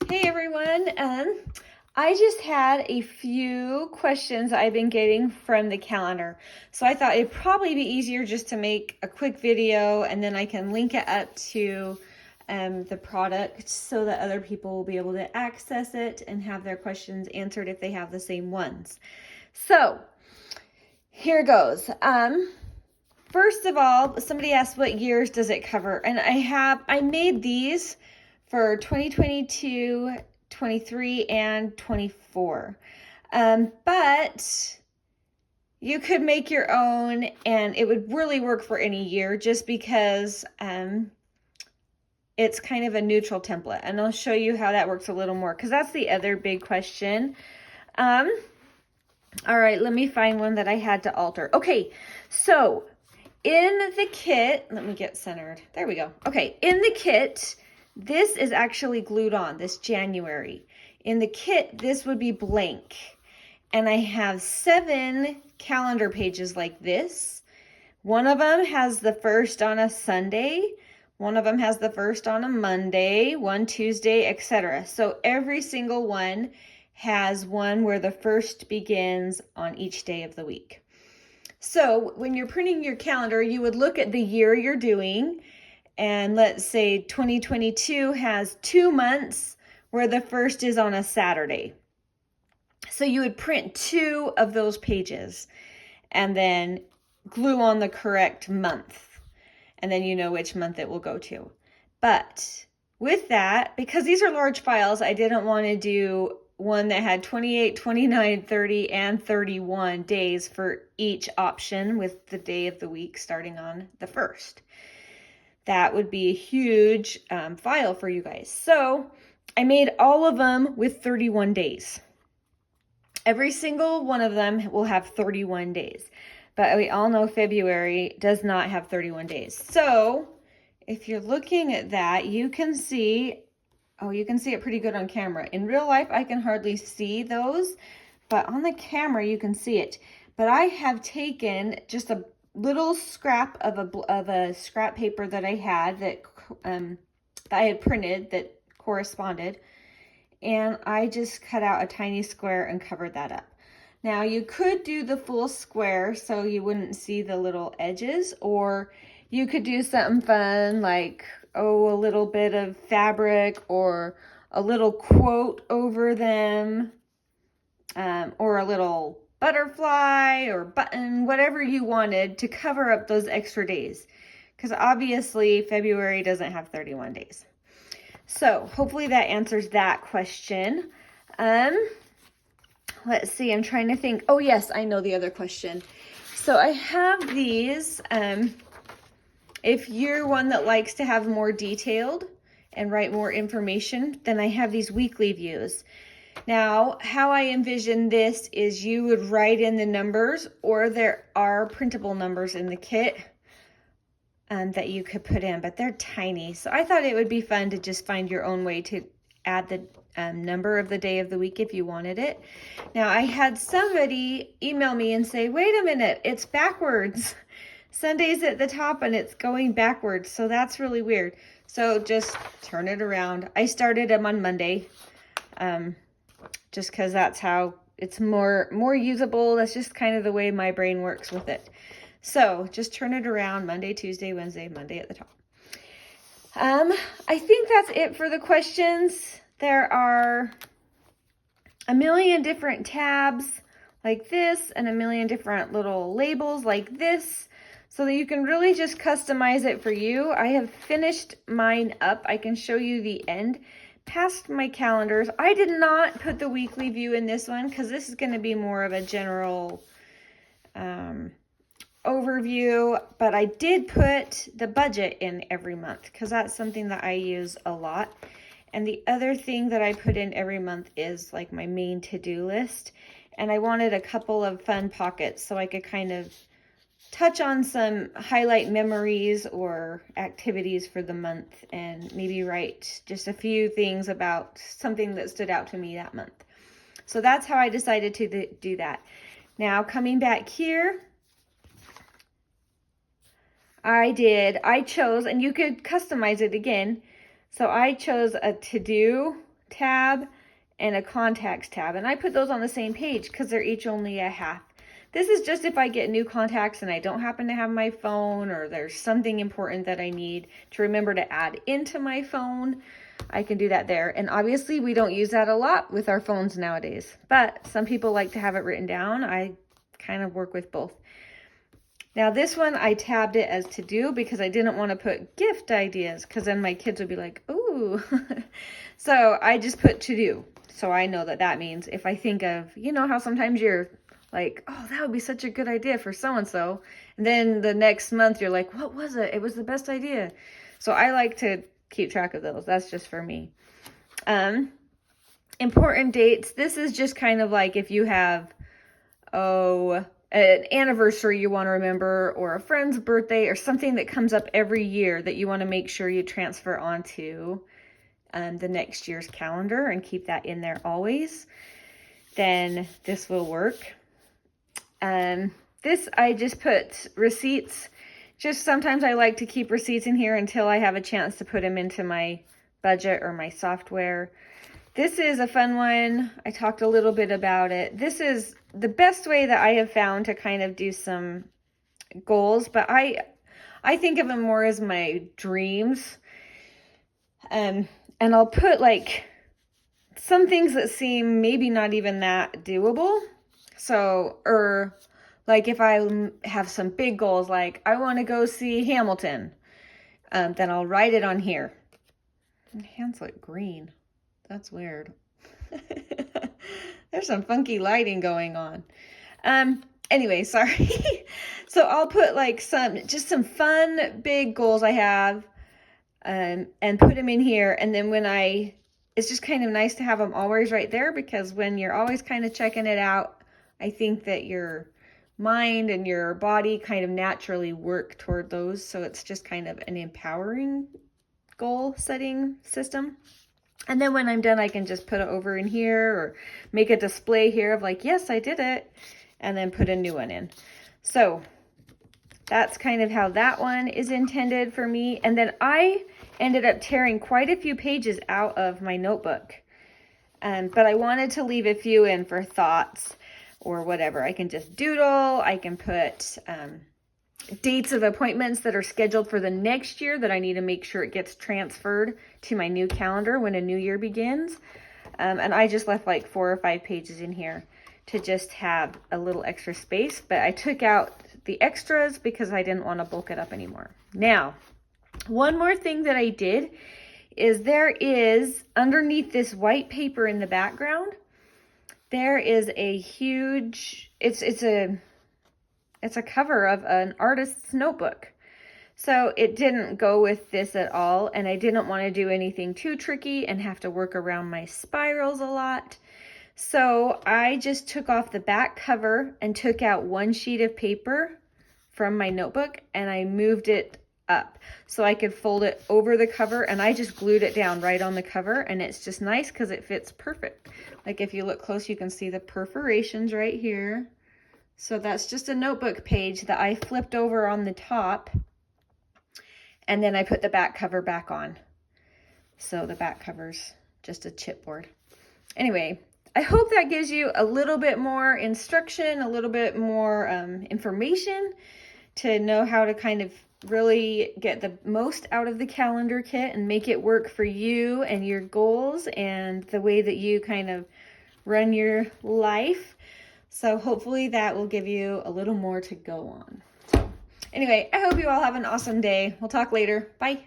Hey everyone, I just had a few questions I've been getting from the calendar. So I thought it'd probably be easier just to make a quick video and then I can link it up to the product so that other people will be able to access it and have their questions answered if they have the same ones. So here goes. First of all, somebody asked what years does it cover? And I made these for 2022, 23, and 24. But you could make your own and it would really work for any year just because it's kind of a neutral template. And I'll show you how that works a little more because that's the other big question. All right, let me find one that I had to alter. Okay, so in the kit, let me get centered. There we go. Okay, in the kit, this is actually glued on, this January. In the kit, this would be blank. And I have 7 calendar pages like this. One of them has the first on a Sunday. One of them has the first on a Monday, one Tuesday, etc. So every single one has one where the first begins on each day of the week. So when you're printing your calendar, you would look at the year you're doing, and let's say 2022 has 2 months where the first is on a Saturday. So you would print 2 of those pages and then glue on the correct month, and then you know which month it will go to. But with that, because these are large files, I didn't want to do one that had 28, 29, 30, and 31 days for each option with the day of the week starting on the 1st. That would be a huge file for you guys. So I made all of them with 31 days. Every single one of them will have 31 days. But we all know February does not have 31 days. So if you're looking at that, you can see, oh, you can see it pretty good on camera. In real life, I can hardly see those, but on the camera, you can see it. But I have taken just a little scrap of a scrap paper that I had that I had printed that corresponded, and I just cut out a tiny square and covered that up. Now you could do the full square so you wouldn't see the little edges, or you could do something fun like, oh, a little bit of fabric or a little quote over them, or a little butterfly or button, whatever you wanted to cover up those extra days. Because obviously February doesn't have 31 days. So hopefully that answers that question. Let's see, I'm trying to think. Oh yes, I know the other question. So I have these, if you're one that likes to have more detailed and write more information, then I have these weekly views. Now, how I envision this is you would write in the numbers, or there are printable numbers in the kit that you could put in, but they're tiny. So I thought it would be fun to just find your own way to add the number of the day of the week if you wanted it. Now, I had somebody email me and say, wait a minute, it's backwards. Sunday's at the top and it's going backwards. So that's really weird. So just turn it around. I started them on Monday. Just because that's how it's more usable. That's just kind of the way my brain works with it. So just turn it around Monday, Tuesday, Wednesday, Monday at the top. I think that's it for the questions. There are a million different tabs like this and a million different little labels like this, so that you can really just customize it for you. I have finished mine up. I can show you the end. Past my calendars, I did not put the weekly view in this one because this is going to be more of a general overview, but I did put the budget in every month because that's something that I use a lot. And the other thing that I put in every month is like my main to-do list, and I wanted a couple of fun pockets so I could kind of touch on some highlight memories or activities for the month and maybe write just a few things about something that stood out to me that month. So that's how I decided to do that. Now coming back here, I chose, and you could customize it again. So I chose a to-do tab and a contacts tab. And I put those on the same page because they're each only a half. This is just if I get new contacts and I don't happen to have my phone, or there's something important that I need to remember to add into my phone, I can do that there. And obviously we don't use that a lot with our phones nowadays, but some people like to have it written down. I kind of work with both. Now this one, I tabbed it as to do because I didn't want to put gift ideas because then my kids would be like, ooh. So I just put to do. So I know that that means if I think of, you know how sometimes you're like, oh, that would be such a good idea for so-and-so. And then the next month you're like, what was it? It was the best idea. So I like to keep track of those. That's just for me. Important dates. This is just kind of like if you have, an anniversary you want to remember, or a friend's birthday, or something that comes up every year that you want to make sure you transfer onto the next year's calendar and keep that in there always, then this will work. This, I just put receipts. Just sometimes I like to keep receipts in here until I have a chance to put them into my budget or my software. This is a fun one. I talked a little bit about it. This is the best way that I have found to kind of do some goals, but I think of them more as my dreams. And I'll put like some things that seem maybe not even that doable. So, or like if I have some big goals, like I want to go see Hamilton, then I'll write it on here. My hands look green. That's weird. There's some funky lighting going on. Anyway, sorry. So I'll put like just some fun big goals I have, and put them in here. And then it's just kind of nice to have them always right there, because when you're always kind of checking it out, I think that your mind and your body kind of naturally work toward those. So it's just kind of an empowering goal setting system. And then when I'm done, I can just put it over in here or make a display here of like, yes, I did it, and then put a new one in. So that's kind of how that one is intended for me. And then I ended up tearing quite a few pages out of my notebook. But I wanted to leave a few in for thoughts or whatever. I can just doodle. I can put dates of appointments that are scheduled for the next year that I need to make sure it gets transferred to my new calendar when a new year begins. And I just left like 4 or 5 pages in here to just have a little extra space, but I took out the extras because I didn't want to bulk it up anymore. Now, one more thing that I did is there is underneath this white paper in the background, there is a huge, it's a cover of an artist's notebook. So it didn't go with this at all, and I didn't want to do anything too tricky and have to work around my spirals a lot. So I just took off the back cover and took out one sheet of paper from my notebook, and I moved it up so I could fold it over the cover, and I just glued it down right on the cover, and it's just nice because it fits perfect. Like if you look close, you can see the perforations right here. So that's just a notebook page that I flipped over on the top, and then I put the back cover back on. So the back cover's just a chipboard. Anyway, I hope that gives you a little bit more instruction, a little bit more information to know how to kind of really get the most out of the calendar kit and make it work for you and your goals and the way that you kind of run your life. So hopefully that will give you a little more to go on. So anyway, I hope you all have an awesome day. We'll talk later. Bye.